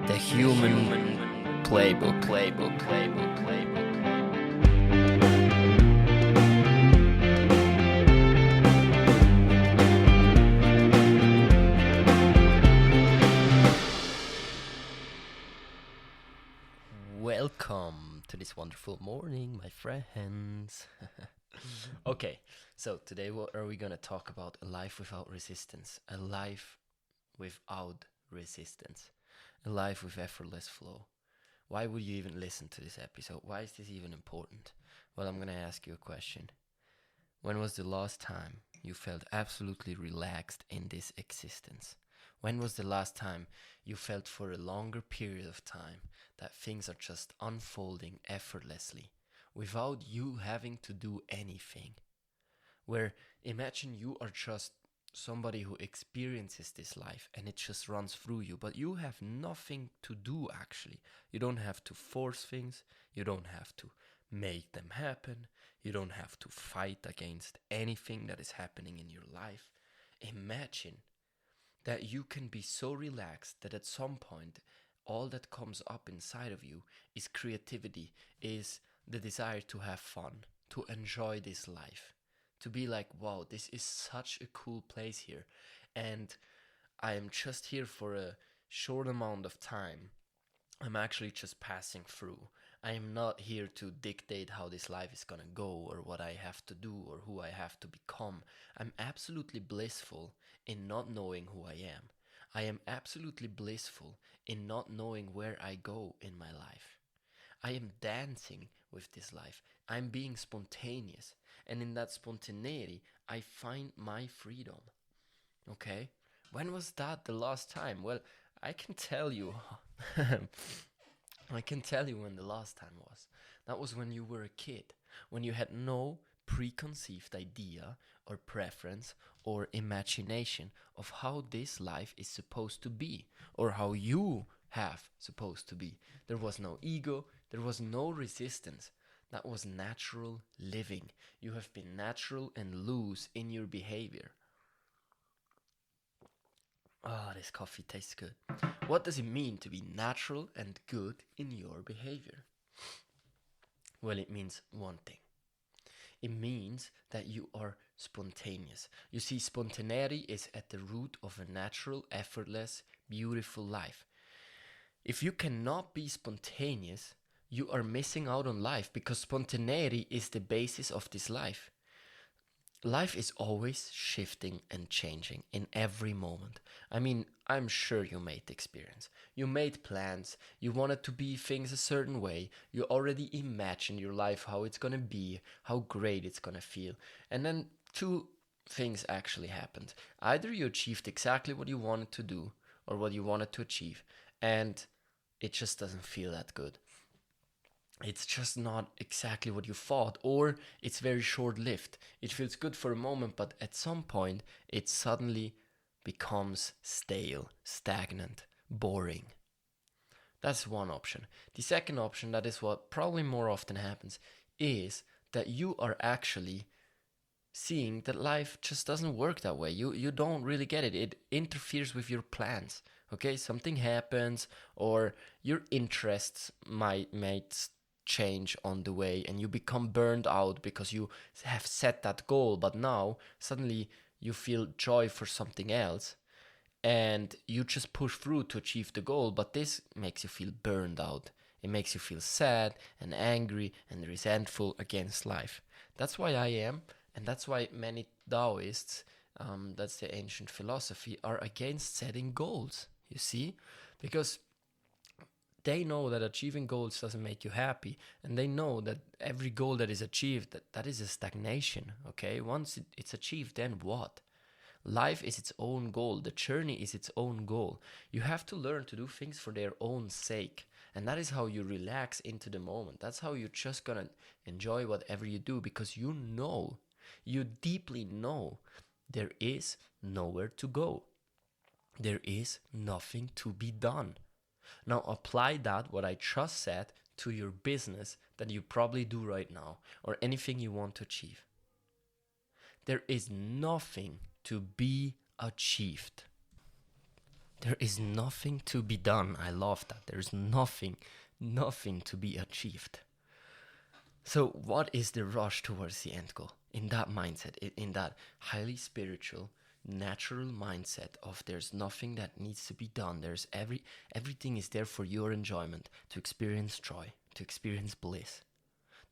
The human playbook. Welcome to this wonderful morning, my friends. Okay, so today what are we gonna talk about? A life without resistance. A life without resistance. A life with effortless flow. Why would you even listen to this episode? Why is this even important? Well, I'm gonna ask you a question. When was the last time you felt absolutely relaxed in this existence? When was the last time you felt for a longer period of time that things are just unfolding effortlessly without you having to do anything? Where imagine you are just somebody who experiences this life and it just runs through you, but you have nothing to do actually. You don't have to force things, you don't have to make them happen, you don't have to fight against anything that is happening in your life. Imagine that you can be so relaxed that at some point all that comes up inside of you is creativity, is the desire to have fun, to enjoy this life, to be like, wow, this is such a cool place here, and I am just here for a short amount of time. I'm actually just passing through. I am not here to dictate how this life is gonna go or what I have to do or who I have to become. I'm absolutely blissful in not knowing who I am. I am absolutely blissful in not knowing where I go in my life. I am dancing with this life. I'm being spontaneous. And in that spontaneity, I find my freedom. Okay? When was that the last time? Well, I can tell you. I can tell you when the last time was. That was when you were a kid, when you had no preconceived idea or preference or imagination of how this life is supposed to be or how you have supposed to be. There was no ego, there was no resistance. That was natural living. You have been natural and loose in your behavior. Ah, this coffee tastes good. What does it mean to be natural and good in your behavior? Well, it means one thing. It means that you are spontaneous. You see, spontaneity is at the root of a natural, effortless, beautiful life. If you cannot be spontaneous, you are missing out on life because spontaneity is the basis of this life. Life is always shifting and changing in every moment. I mean, I'm sure you made the experience. You made plans, you wanted to be things a certain way, you already imagined your life, how it's gonna be, how great it's gonna feel. And then two things actually happened. Either you achieved exactly what you wanted to do or what you wanted to achieve, and it just doesn't feel that good. It's just not exactly what you thought, or it's very short lived. It feels good for a moment, but at some point, it suddenly becomes stale, stagnant, boring. That's one option. The second option, that is what probably more often happens, is that you are actually seeing that life just doesn't work that way. You don't really get it. It interferes with your plans. Okay, something happens, or your interests might change on the way, and you become burned out because you have set that goal, but now suddenly you feel joy for something else, and you just push through to achieve the goal, but this makes you feel burned out. It makes you feel sad and angry and resentful against life. That's why I am, and that's why many Taoists, that's the ancient philosophy, are against setting goals. You see? Because they know that achieving goals doesn't make you happy, and they know that every goal that is achieved, that is a stagnation. Okay? Once it's achieved, then what? Life is its own goal. The journey is its own goal. You have to learn to do things for their own sake. And that is how you relax into the moment. That's how you're just gonna enjoy whatever you do, because you deeply know there is nowhere to go. There is nothing to be done. Now apply that, what I just said, to your business that you probably do right now, or anything you want to achieve. There is nothing to be achieved. There is nothing to be done. I love that. There's nothing to be achieved. So, what is the rush towards the end goal? In that mindset, in that highly spiritual, natural mindset of there's nothing that needs to be done. Everything is there for your enjoyment, to experience joy, to experience bliss,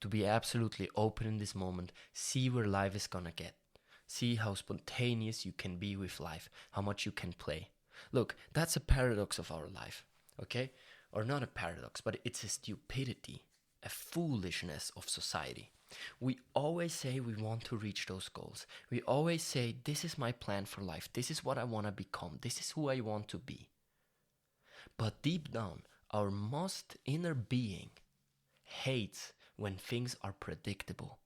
to be absolutely open in this moment, see where life is gonna get. See how spontaneous you can be with life, how much you can play. Look, that's a paradox of our life, okay? Or not a paradox, but it's a stupidity, a foolishness of society. We always say we want to reach those goals. We always say, this is my plan for life. This is what I want to become. This is who I want to be. But deep down, our most inner being hates when things are predictable.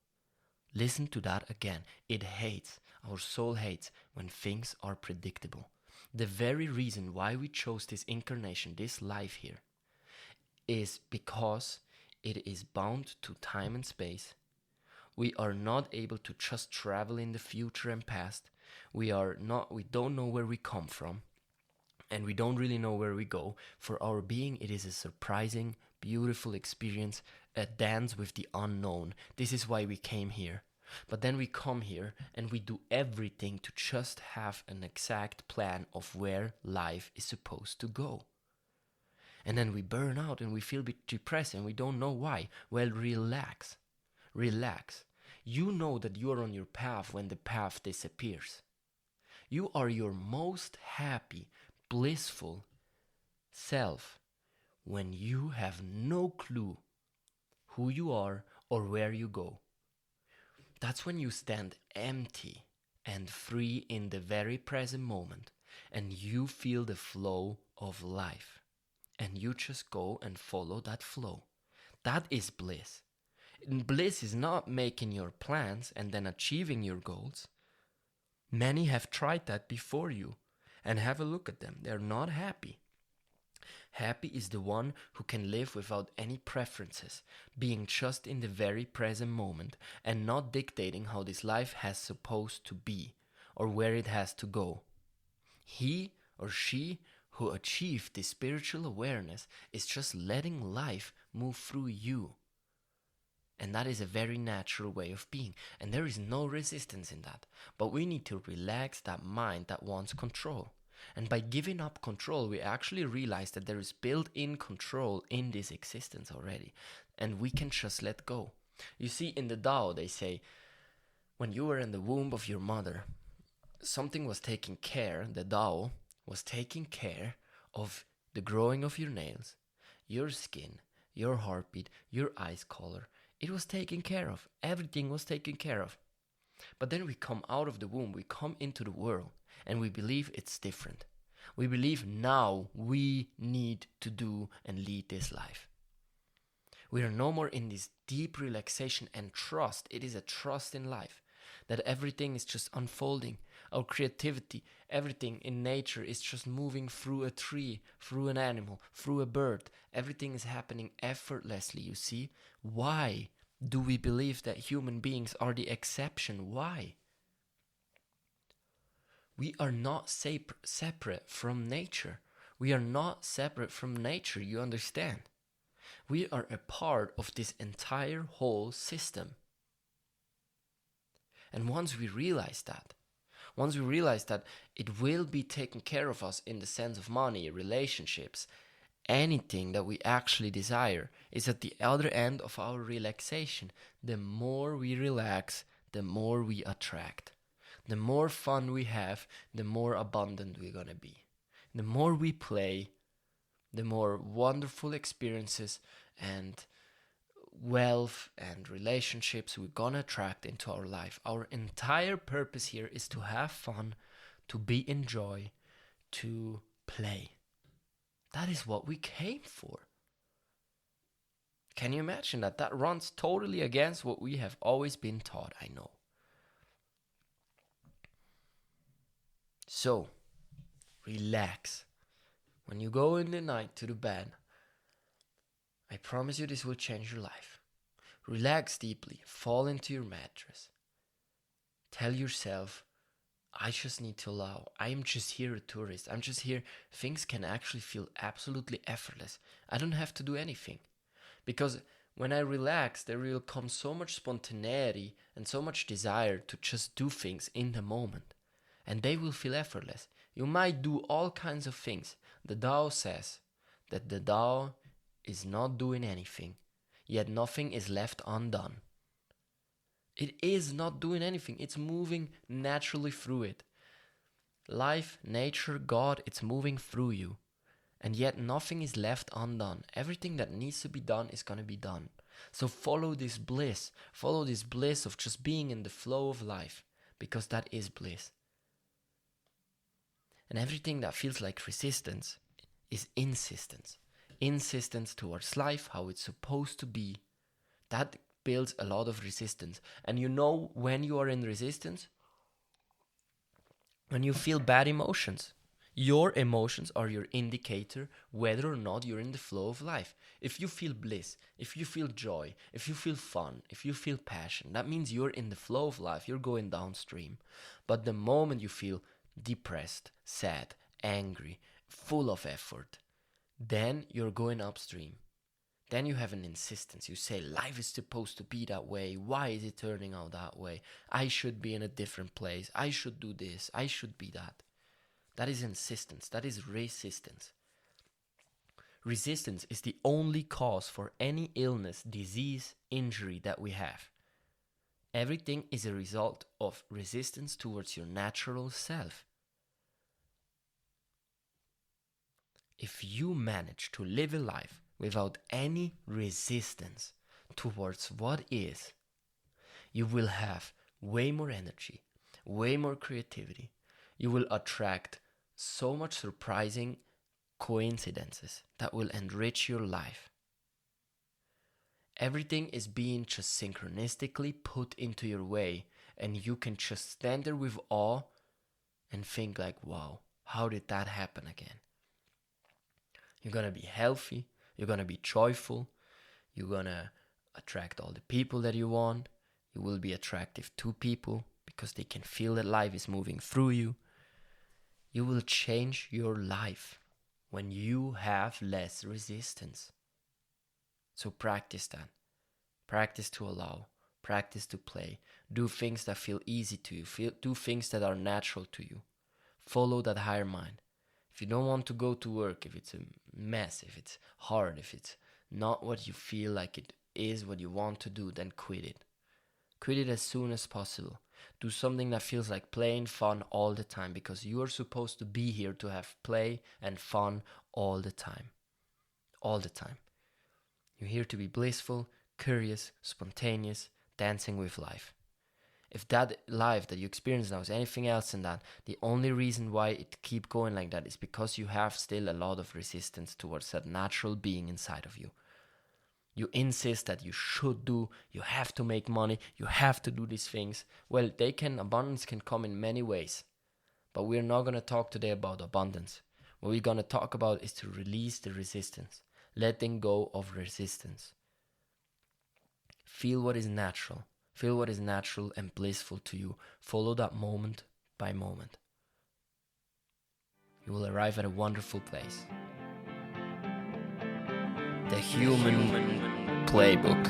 Listen to that again. It hates, our soul hates when things are predictable. The very reason why we chose this incarnation, this life here, is because it is bound to time and space. We are not able to just travel in the future and past. We don't know where we come from, and we don't really know where we go. For our being, it is a surprising, beautiful experience, a dance with the unknown. This is why we came here. But then we come here and we do everything to just have an exact plan of where life is supposed to go. And then we burn out and we feel a bit depressed and we don't know why. Well, relax. Relax. You know that you are on your path when the path disappears. You are your most happy, blissful self when you have no clue who you are or where you go. That's when you stand empty and free in the very present moment, and you feel the flow of life, and you just go and follow that flow. That is bliss. And bliss is not making your plans and then achieving your goals. Many have tried that before you, and have a look at them. They're not happy. Happy is the one who can live without any preferences, being just in the very present moment and not dictating how this life has supposed to be or where it has to go. He or she who achieved this spiritual awareness is just letting life move through you. And that is a very natural way of being. And there is no resistance in that. But we need to relax that mind that wants control. And by giving up control, we actually realize that there is built-in control in this existence already. And we can just let go. You see, in the Tao, they say, when you were in the womb of your mother, something was taking care, the Tao was taking care of the growing of your nails, your skin, your heartbeat, your eyes color. It was taken care of. Everything was taken care of. But then we come out of the womb, we come into the world, and we believe it's different. We believe now we need to do and lead this life. We are no more in this deep relaxation and trust. It is a trust in life that everything is just unfolding. Our creativity, everything in nature is just moving through a tree, through an animal, through a bird. Everything is happening effortlessly, you see. Why do we believe that human beings are the exception? Why? We are not separate from nature. We are not separate from nature, you understand? We are a part of this entire whole system. And once we realize that it will be taken care of us in the sense of money, relationships, anything that we actually desire is at the other end of our relaxation. The more we relax, the more we attract. The more fun we have, the more abundant we're gonna be. The more we play, the more wonderful experiences and wealth and relationships we're gonna attract into our life. Our entire purpose here is to have fun, to be in joy, to play. That is what we came for. Can you imagine that? That runs totally against what we have always been taught, I know. So, relax. When you go in the night to the bed, I promise you this will change your life. Relax deeply, fall into your mattress. Tell yourself, I just need to allow. I am just here a tourist. I'm just here. Things can actually feel absolutely effortless. I don't have to do anything. Because when I relax, there will come so much spontaneity and so much desire to just do things in the moment. And they will feel effortless. You might do all kinds of things. The Tao says that the Tao is not doing anything, yet nothing is left undone. It is not doing anything, it's moving naturally through it. Life, nature, God, it's moving through you. And yet nothing is left undone. Everything that needs to be done is going to be done. So follow this bliss. Follow this bliss of just being in the flow of life, because that is bliss. And everything that feels like resistance is insistence. Insistence towards life, how it's supposed to be. That builds a lot of resistance. And you know when you are in resistance? When you feel bad emotions. Your emotions are your indicator whether or not you're in the flow of life. If you feel bliss, if you feel joy, if you feel fun, if you feel passion, that means you're in the flow of life, you're going downstream. But the moment you feel depressed, sad, angry, full of effort, then you're going upstream. Then you have an insistence. You say, life is supposed to be that way. Why is it turning out that way? I should be in a different place. I should do this. I should be that. That is insistence. That is resistance. Resistance is the only cause for any illness, disease, injury that we have. Everything is a result of resistance towards your natural self. If you manage to live a life without any resistance towards what is, you will have way more energy, way more creativity. You will attract so much surprising coincidences that will enrich your life. Everything is being just synchronistically put into your way, and you can just stand there with awe and think like, wow, how did that happen again? You're gonna be healthy, you're gonna be joyful, you're gonna attract all the people that you want, you will be attractive to people because they can feel that life is moving through you. You will change your life when you have less resistance. So practice that. Practice to allow. Practice to play. Do things that feel easy to you. Do things that are natural to you. Follow that higher mind. If you don't want to go to work, if it's a mess, if it's hard, if it's not what you feel like it is, what you want to do, then quit it. Quit it as soon as possible. Do something that feels like playing fun all the time, because you are supposed to be here to have play and fun all the time. All the time. You're here to be blissful, curious, spontaneous, dancing with life. If that life that you experience now is anything else than that, the only reason why it keep going like that is because you have still a lot of resistance towards that natural being inside of you. You insist that you should do, you have to make money, you have to do these things. Well, abundance can come in many ways. But we're not going to talk today about abundance. What we're going to talk about is to release the resistance. Letting go of resistance. Feel what is natural. Feel what is natural and blissful to you. Follow that moment by moment. You will arrive at a wonderful place. The human playbook.